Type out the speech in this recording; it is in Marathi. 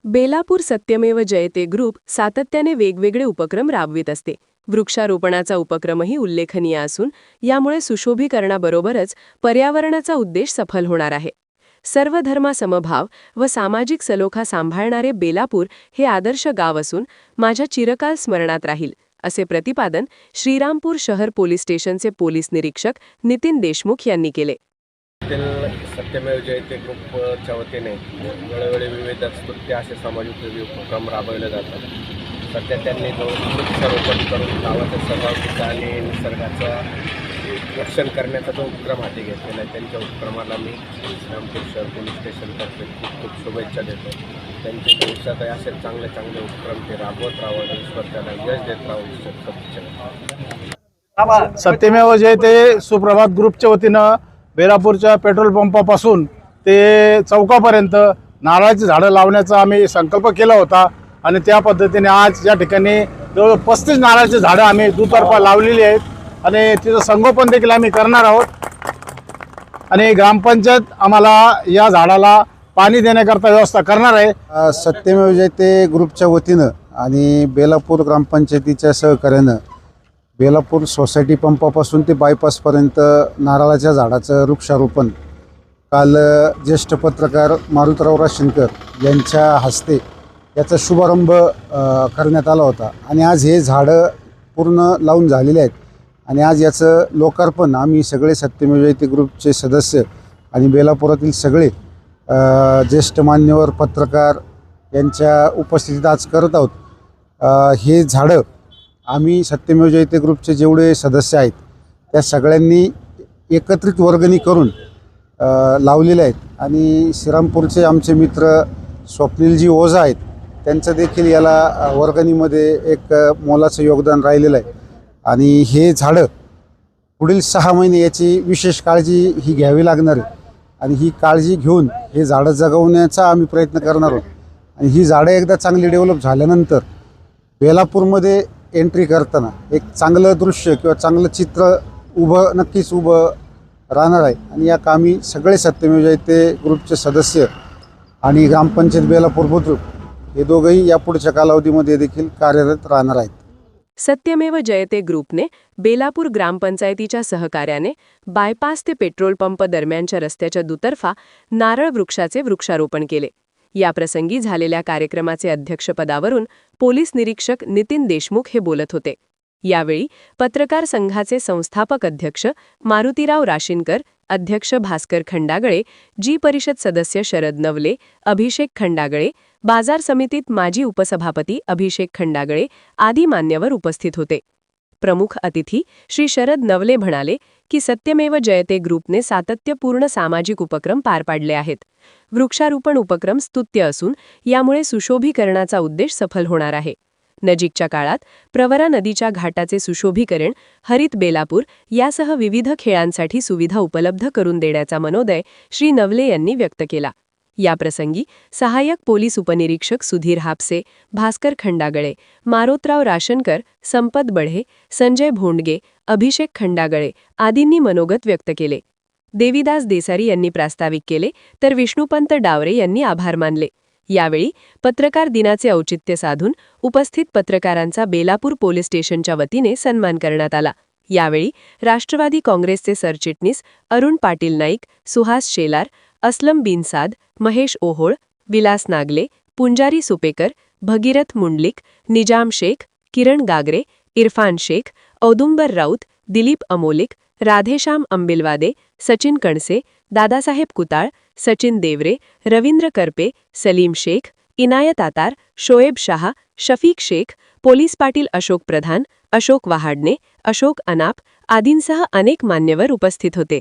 बेलापूर सत्यमेव जयते ग्रुप सातत्याने वेगवेगळे उपक्रम राबवित असते. वृक्षारोपणाचा उपक्रमही उल्लेखनीय असून यामुळे सुशोभीकरणाबरोबरच पर्यावरणाचा उद्देश सफल होणार आहे. सर्व धर्मसमभाव व सामाजिक सलोखा सांभाळणारे बेलापूर हे आदर्श गाव असून माझ्या चिरकाल स्मरणात राहील, असे प्रतिपादन श्रीरामपूर शहर पोलीस स्टेशनचे पोलीस निरीक्षक नितीन देशमुख यांनी केले. सत्यमेव जयते ग्रुपच्या वतीने वेळोवेळी विविध स्तुत्य असे सामाजिक उपक्रम राबवले जातात. सध्या त्यांनी वृक्षारोपण करून गावाच्या सर्वांगीण आणि निसर्गाचं रक्षण करण्याचा जो उपक्रम हाती घेतलेला आहे, त्यांच्या उपक्रमाला मी श्रीरामपूर शहर पोलीस स्टेशनतर्फे खूप खूप शुभेच्छा देतो. त्यांच्या भविष्यात असे चांगले चांगले उपक्रम ते राबवत राहावं, ईश्वर त्याला यश देत राहावं. सत्यमेव जयते सुप्रभात ग्रुपच्या वतीनं बेलापूरच्या पेट्रोल पंपापासून ते चौकापर्यंत नारळाची झाडं लावण्याचा आम्ही संकल्प केला होता आणि त्या पद्धतीने आज या ठिकाणी जवळ 35 नारळाची झाडं आम्ही दुतर्फा लावलेली आहेत आणि तिचं संगोपन देखील आम्ही करणार आहोत. आणि ग्रामपंचायत आम्हाला या झाडाला पाणी देण्याकरता व्यवस्था करणार आहे. सत्यमेव जयते ग्रुपच्या वतीनं आणि बेलापूर ग्रामपंचायतीच्या सहकार्यानं बेलापूर सोसायटी पंपापासून ते बायपासपर्यंत नारळाच्या झाडाचं वृक्षारोपण काल ज्येष्ठ पत्रकार मारुतराव राशीनकर यांच्या हस्ते याचा शुभारंभ करण्यात आला होता आणि आज हे झाडं पूर्ण लावून झालेले आहेत आणि आज याचं लोकार्पण आम्ही सगळे सत्यमेव जयते ग्रुपचे सदस्य आणि बेलापुरातील सगळे ज्येष्ठ मान्यवर पत्रकार यांच्या उपस्थितीत आज करत आहोत. हे झाडं आम्ही सत्यमेव जयते ग्रुपचे जेवढे सदस्य आहेत त्या सगळ्यांनी एकत्रित वर्गणी करून लावलेले आहेत आणि श्रीरामपूरचे आमचे मित्र स्वप्नीलजी ओझा आहेत, त्यांचं देखील याला वर्गणीमध्ये एक मोलाचं योगदान राहिलेलं आहे. आणि हे झाडं पुढील 6 महिने याची विशेष काळजी ही घ्यावी लागणार आहे आणि ही काळजी घेऊन हे झाडं जगवण्याचा आम्ही प्रयत्न करणार आहोत. आणि ही झाडं एकदा चांगली डेव्हलप झाल्यानंतर बेलापूरमध्ये एंट्री करताना एक चांगलं दृश्य किंवा चांगलं चित्र नक्कीच उभं राहणार आहे. आणि या कामी सगळे सत्यमेव जयते ग्रुपचे सदस्य आणि ग्रामपंचायत बेलापूर बुद्रुक हे दोघंही यापुढच्या कालावधीमध्ये देखील कार्यरत राहणार आहेत. सत्यमेव जयते ग्रुपने बेलापूर ग्रामपंचायतीच्या सहकार्याने बायपास ते पेट्रोल पंप दरम्यानच्या रस्त्याच्या दुतर्फा नारळ वृक्षाचे वृक्षारोपण केले. याप्रसंगी झालेल्या कार्यक्रमाचे अध्यक्षपदावरून पोलीस निरीक्षक नितीन देशमुख हे बोलत होते. यावेळी पत्रकार संघाचे संस्थापक अध्यक्ष मारुतीराव राशीनकर, अध्यक्ष भास्कर खंडागळे, जी परिषद सदस्य शरद नवले, अभिषेक खंडागळे, बाजार समितीत माजी उपसभापती अभिषेक खंडागळे आदी मान्यवर उपस्थित होते. प्रमुख अतिथी श्री शरद नवले म्हणाले की सत्यमेव जयते ग्रुपने सातत्यपूर्ण सामाजिक उपक्रम पार पाडले आहेत. वृक्षारोपण उपक्रम स्तुत्य असून यामुळे सुशोभीकरणाचा उद्देश सफल होणार आहे. नजीकच्या काळात प्रवरा नदीच्या घाटाचे सुशोभीकरण, हरित बेलापूर यासह विविध खेळांसाठी सुविधा उपलब्ध करून देण्याचा मनोदय श्री नवले यांनी व्यक्त केला. याप्रसंगी सहाय्यक पोलीस उपनिरीक्षक सुधीर हापसे, भास्कर खंडागळे, मारोतराव राशनकर, संपत बढे, संजय भोंडगे, अभिषेक खंडागळे आदींनी मनोगत व्यक्त केले. देवीदास देसारी यांनी प्रास्ताविक केले तर विष्णुपंत डावरे यांनी आभार मानले. यावेळी पत्रकार दिनाचे औचित्य साधून उपस्थित पत्रकारांचा बेलापूर पोलीस स्टेशनच्या वतीने सन्मान करण्यात आला. यावेळी राष्ट्रवादी काँग्रेसचे सरचिटणीस अरुण पाटील नाईक, सुहास शेलार, असलम बिनसाद, महेश ओहोळ, विलास नागले, पुंजारी सुपेकर, भगीरथ मुंडलिक, निजाम शेख, किरण गागरे, इरफान शेख, औदुंबर राऊत, दिलीप अमोलिक, राधेश्याम अंबिलवादे, सचिन कणसे, दादासाहेब कुताळ, सचिन देवरे, रवींद्र करपे, सलीम शेख, इनायत आतार, शोएब शाह, शफीक शेख, पोलीस पाटील अशोक प्रधान, अशोक वहाडणे, अशोक अनाप आदींसह अनेक मान्यवर उपस्थित होते.